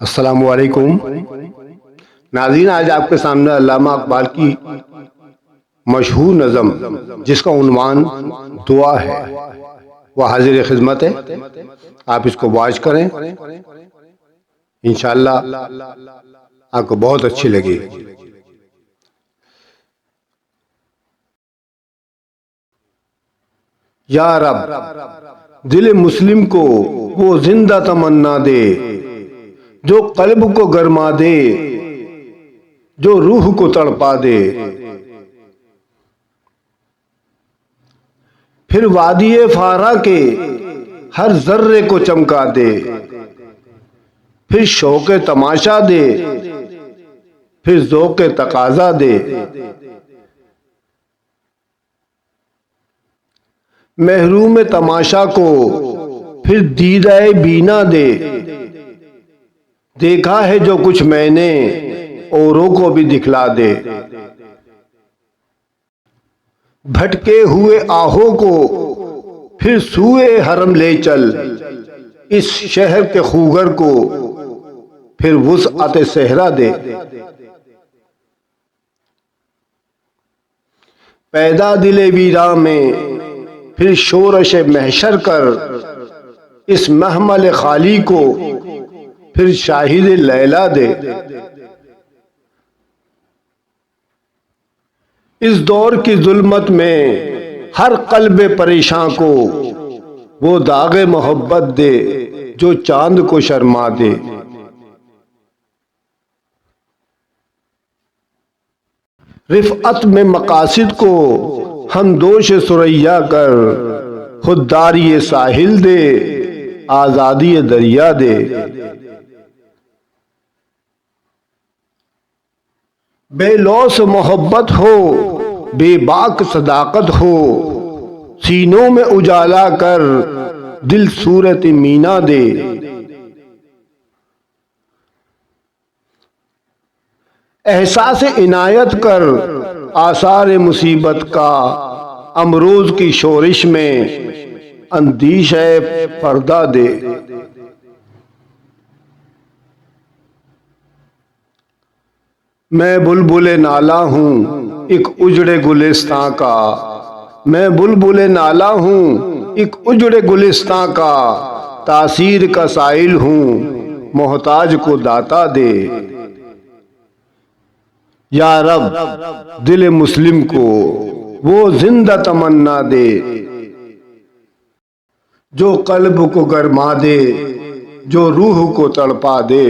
السلام علیکم ناظرین، آج آپ کے سامنے علامہ اقبال کی مشہور نظم جس کا عنوان دعا ہے وہ حاضر خدمت ہے۔ آپ اس کو واچ کریں، انشاءاللہ آپ کو بہت اچھی لگے گی۔ یا رب، دل مسلم کو وہ زندہ تمنا دے جو قلب کو گرما دے، جو روح کو تڑپا دے۔ پھر وادی فارا کے ہر ذرے کو چمکا دے، پھر شوق تماشا دے، پھر ذوق تقاضا دے۔ محروم تماشا کو پھر دیدہ بینا دے، دیکھا ہے جو کچھ میں نے اوروں کو بھی دکھلا دے۔ بھٹکے ہوئے آہوں کو پھر سوئے حرم لے چل، اس شہر کے خوگر کو پھر وسعت صحرا دے۔ پیدا دل ویراں میں پھر شورش محشر کر، اس محمل خالی کو پھر شاہد لیلا دے۔ اس دور کی ظلمت میں ہر قلب پریشاں کو وہ داغ محبت دے جو چاند کو شرما دے۔ رفعت میں مقاصد کو ہم دوش ثریا کر، خودداری ساحل دے، آزادی دریا دے۔ بے لوث محبت ہو، بے باک صداقت ہو، سینوں میں اجالا کر دل صورت مینا دے۔ احساس عنایت کر آثار مصیبت کا، امروز کی شورش میں اندیشہ پردہ دے۔ میں بلبل نالہ ہوں ایک اجڑے گلستاں کا، میں بلبل نالہ ہوں ایک اجڑے گلستاں کا، تاثیر کا سائل ہوں محتاج کو داتا دے۔ یا رب، دل مسلم کو وہ زندہ تمنا دے جو قلب کو گرما دے، جو روح کو تڑپا دے۔